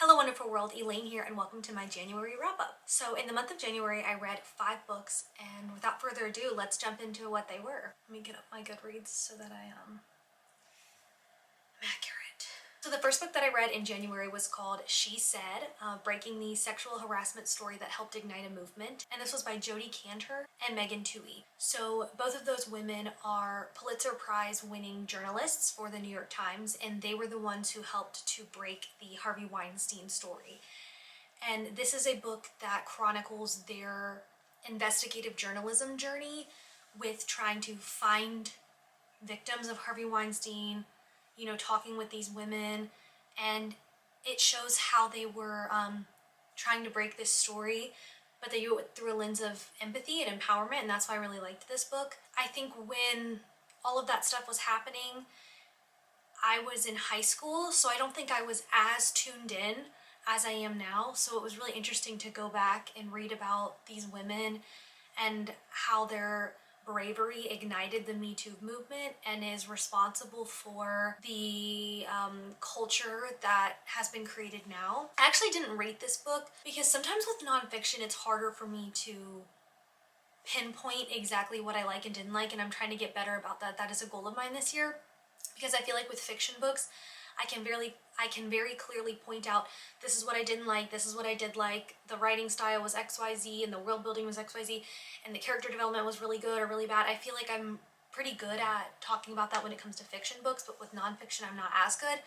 Hello wonderful world, Elaine here and welcome to my January wrap-up. So in the month of January I read 5 books and without further ado let's jump into what they were. Let me get up my Goodreads so that I'm accurate. So the first book that I read in January was called She Said, breaking the sexual harassment story that helped ignite a movement, and this was by Jodi Kantor and Megan Twohey. So both of those women are Pulitzer Prize winning journalists for the New York Times, and they were the ones who helped to break the Harvey Weinstein story. And this is a book that chronicles their investigative journalism journey with trying to find victims of Harvey Weinstein, you know, talking with these women, and it shows how they were trying to break this story, but they do it through a lens of empathy and empowerment, and that's why I really liked this book. I think when all of that stuff was happening, I was in high school, so I don't think I was as tuned in as I am now, so it was really interesting to go back and read about these women and how their bravery ignited the Me Too movement and is responsible for the culture that has been created now. I actually didn't rate this book because sometimes with nonfiction it's harder for me to pinpoint exactly what I like and didn't like, and I'm trying to get better about that. That is a goal of mine this year, because I feel like with fiction books I can very clearly point out, this is what I didn't like, this is what I did like, the writing style was XYZ and the world building was XYZ and the character development was really good or really bad. I feel like I'm pretty good at talking about that when it comes to fiction books, but with nonfiction I'm not as good.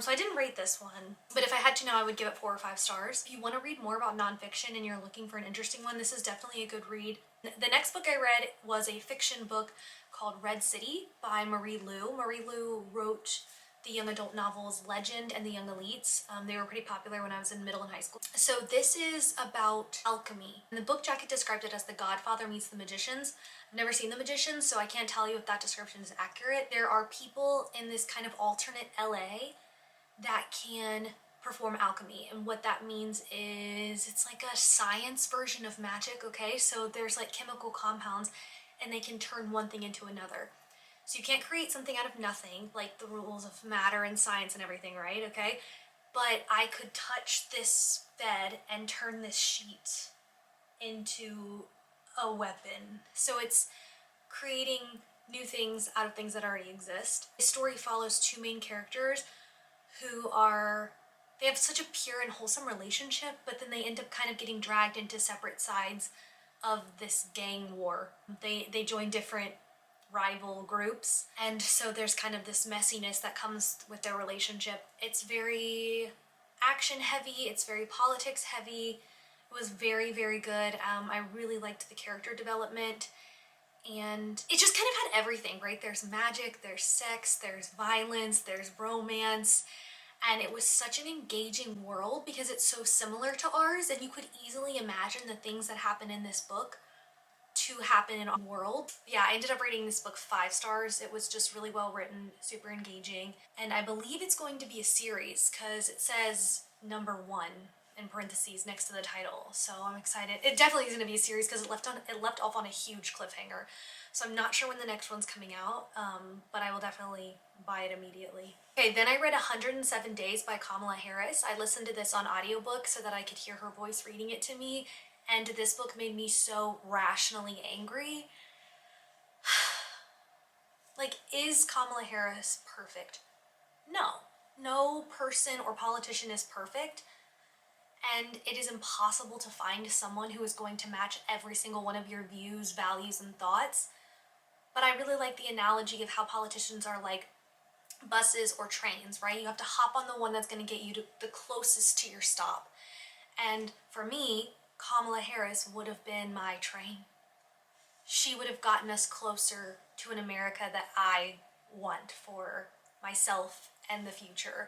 So I didn't rate this one, but if I had to now I would give it 4 or 5 stars. If you want to read more about nonfiction and you're looking for an interesting one, this is definitely a good read. The next book I read was a fiction book called Red City by Marie Lu. Marie Lu wrote the young adult novels Legend and The Young Elites. They were pretty popular when I was in middle and high school. So this is about alchemy. And the book jacket described it as The Godfather meets The Magicians. I've never seen The Magicians, so I can't tell you if that description is accurate. There are people in this kind of alternate LA that can perform alchemy, and what that means is it's like a science version of magic, okay? So there's like chemical compounds and they can turn one thing into another. So you can't create something out of nothing, like the rules of matter and science and everything, right? Okay? But I could touch this bed and turn this sheet into a weapon. So it's creating new things out of things that already exist. The story follows 2 main characters who they have such a pure and wholesome relationship, but then they end up kind of getting dragged into separate sides of this gang war. They join different rival groups, and so there's kind of this messiness that comes with their relationship. It's very action heavy, it's very politics heavy. It was very, very good. I really liked the character development, and it just kind of had everything, right? There's magic, there's sex, there's violence, there's romance, and it was such an engaging world because it's so similar to ours, and you could easily imagine the things that happen in this book to happen in our world. Yeah, I ended up rating this book 5 stars. It was just really well written, super engaging, and I believe it's going to be a series because it says number 1 in parentheses next to the title, so I'm excited. It definitely is going to be a series because it left off on a huge cliffhanger, so I'm not sure when the next one's coming out, but I will definitely buy it immediately. Okay, then I read 107 Days by Kamala Harris. I listened to this on audiobook so that I could hear her voice reading it to me, and this book made me so rationally angry. Like, is Kamala Harris perfect? No. No person or politician is perfect, and it is impossible to find someone who is going to match every single one of your views, values, and thoughts. But I really like the analogy of how politicians are like buses or trains, right? You have to hop on the one that's going to get you to the closest to your stop. And for me, Kamala Harris would have been my train. She would have gotten us closer to an America that I want for myself and the future.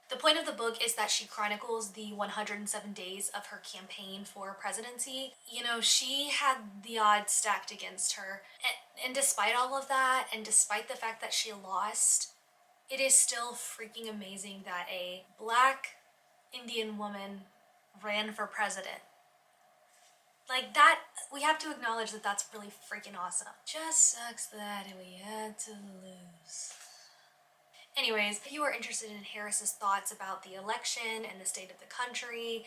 The point of the book is that she chronicles the 107 days of her campaign for presidency. You know, she had the odds stacked against her. And despite all of that, and despite the fact that she lost, it is still freaking amazing that a Black Indian woman ran for president. Like, that, we have to acknowledge that that's really freaking awesome. Just sucks that we had to lose. Anyways, if you are interested in Harris's thoughts about the election and the state of the country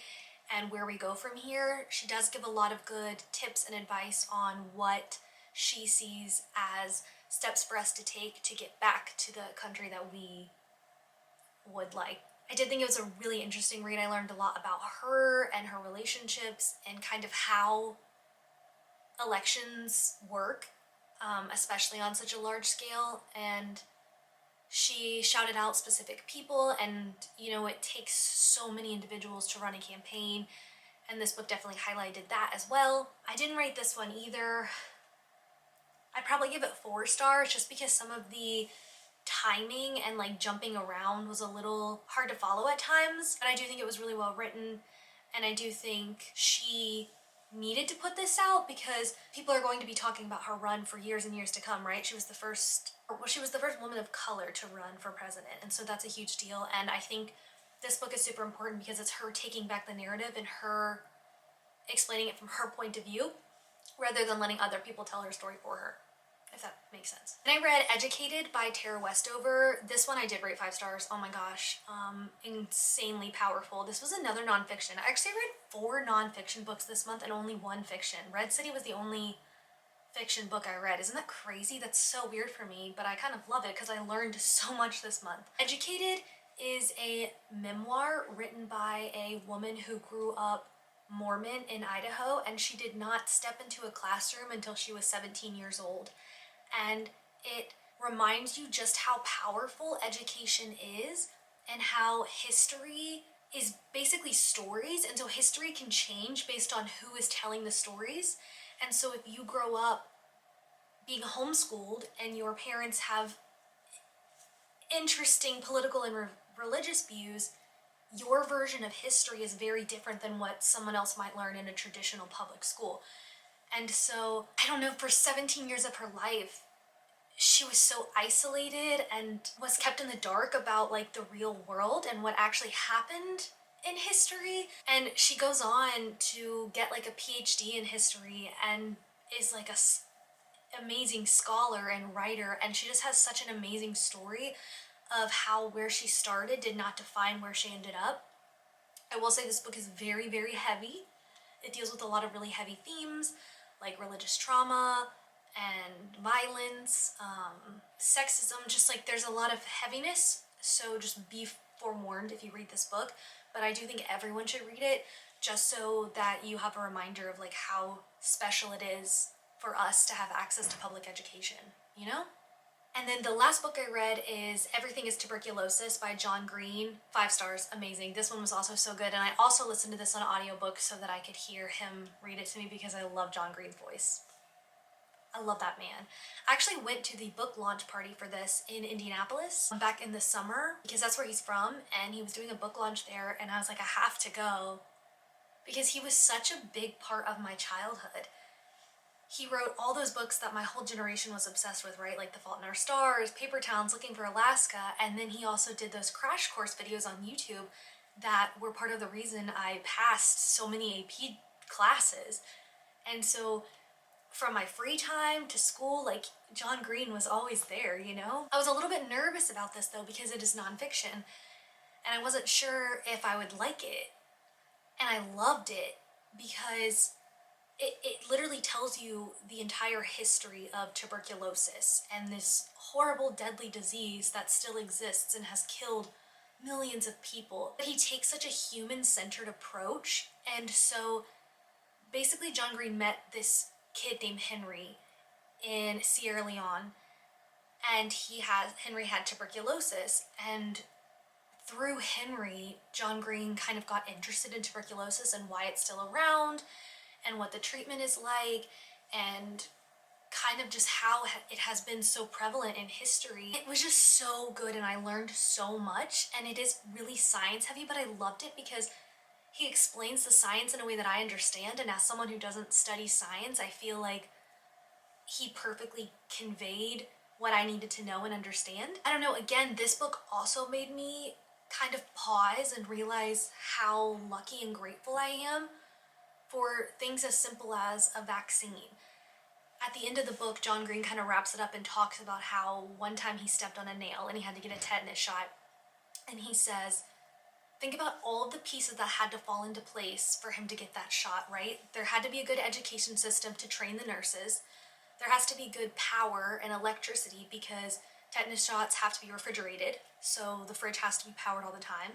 and where we go from here, she does give a lot of good tips and advice on what she sees as steps for us to take to get back to the country that we would like. I did think it was a really interesting read. I learned a lot about her and her relationships and kind of how elections work, especially on such a large scale. And she shouted out specific people, and you know, it takes so many individuals to run a campaign, and this book definitely highlighted that as well. I didn't rate this one either. I'd probably give it 4 stars just because some of the timing and like jumping around was a little hard to follow at times, but I do think it was really well written, and I do think she needed to put this out because people are going to be talking about her run for years and years to come, right? She was the first woman of color to run for president, and so that's a huge deal. And I think this book is super important because it's her taking back the narrative and her explaining it from her point of view rather than letting other people tell her story for her, if that makes sense. And I read Educated by Tara Westover. This one I did rate 5 stars. Oh my gosh, insanely powerful. This was another nonfiction. I actually read 4 nonfiction books this month and only 1 fiction. Red City was the only fiction book I read. Isn't that crazy? That's so weird for me, but I kind of love it because I learned so much this month. Educated is a memoir written by a woman who grew up Mormon in Idaho, and she did not step into a classroom until she was 17 years old. And it reminds you just how powerful education is and how history is basically stories, and so history can change based on who is telling the stories. And so if you grow up being homeschooled and your parents have interesting political and religious views, your version of history is very different than what someone else might learn in a traditional public school. And so, I don't know, for 17 years of her life, she was so isolated and was kept in the dark about like the real world and what actually happened in history. And she goes on to get like a PhD in history and is like a amazing scholar and writer, and she just has such an amazing story of how where she started did not define where she ended up. I will say this book is very, very heavy. It deals with a lot of really heavy themes like religious trauma and violence, sexism, just like there's a lot of heaviness, so just be forewarned if you read this book. But I do think everyone should read it just so that you have a reminder of like how special it is for us to have access to public education, you know? And then the last book I read is Everything is Tuberculosis by John Green. 5 stars, amazing. This one was also so good, and I also listened to this on audiobook so that I could hear him read it to me because I love John Green's voice. I love that man. I actually went to the book launch party for this in Indianapolis back in the summer because that's where he's from, and he was doing a book launch there, and I was like, I have to go because he was such a big part of my childhood. He wrote all those books that my whole generation was obsessed with, right? Like The Fault in Our Stars, Paper Towns, Looking for Alaska, and then he also did those crash course videos on YouTube that were part of the reason I passed so many AP classes. And so from my free time to school, like John Green was always there, you know? I was a little bit nervous about this though because it is nonfiction, and I wasn't sure if I would like it. And I loved it because it literally tells you the entire history of tuberculosis and this horrible deadly disease that still exists and has killed millions of people. But he takes such a human-centered approach, and so basically John Green met this kid named Henry in Sierra Leone, and Henry had tuberculosis, and through Henry, John Green kind of got interested in tuberculosis and why it's still around and what the treatment is like, and kind of just how it has been so prevalent in history. It was just so good, and I learned so much, and it is really science heavy, but I loved it because he explains the science in a way that I understand, and as someone who doesn't study science, I feel like he perfectly conveyed what I needed to know and understand. I don't know, again, this book also made me kind of pause and realize how lucky and grateful I am for things as simple as a vaccine. At the end of the book, John Green kind of wraps it up and talks about how one time he stepped on a nail and he had to get a tetanus shot. And he says, think about all of the pieces that had to fall into place for him to get that shot, right? There had to be a good education system to train the nurses. There has to be good power and electricity because tetanus shots have to be refrigerated, so the fridge has to be powered all the time.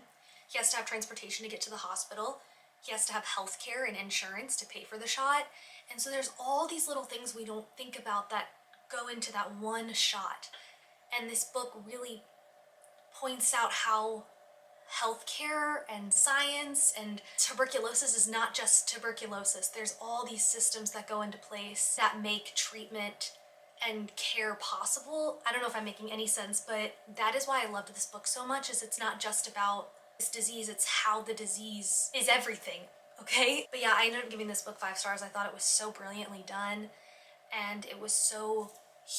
He has to have transportation to get to the hospital. He has to have health care and insurance to pay for the shot. And so there's all these little things we don't think about that go into that one shot. And this book really points out how healthcare and science and tuberculosis is not just tuberculosis. There's all these systems that go into place that make treatment and care possible. I don't know if I'm making any sense, but that is why I loved this book so much, is it's not just about this disease, it's how the disease is everything, okay? But yeah, I ended up giving this book 5 stars. I thought it was so brilliantly done, and it was so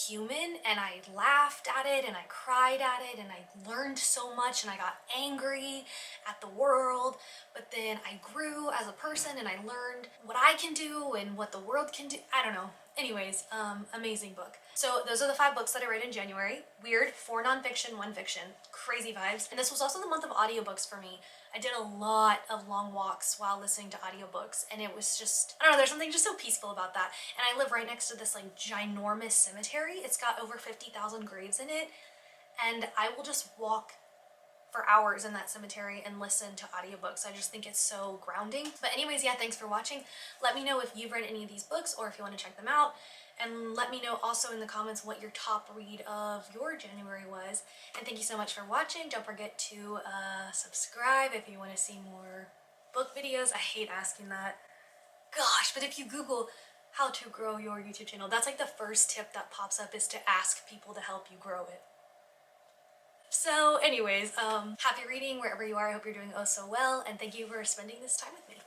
human, and I laughed at it and I cried at it and I learned so much and I got angry at the world, but then I grew as a person and I learned what I can do and what the world can do. I don't know. Anyways, amazing book. So those are the 5 books that I read in January. Weird, 4 nonfiction, 1 fiction. Crazy vibes. And this was also the month of audiobooks for me. I did a lot of long walks while listening to audiobooks, and it was just, I don't know, there's something just so peaceful about that. And I live right next to this like ginormous cemetery. It's got over 50,000 graves in it, and I will just walk for hours in that cemetery and listen to audiobooks. I just think it's so grounding. But anyways, yeah, thanks for watching. Let me know if you've read any of these books or if you want to check them out. And let me know also in the comments what your top read of your January was. And thank you so much for watching. Don't forget to subscribe if you want to see more book videos. I hate asking that. Gosh, but if you Google how to grow your YouTube channel, that's like the first tip that pops up, is to ask people to help you grow it. So anyways, happy reading wherever you are. I hope you're doing oh so well, and thank you for spending this time with me.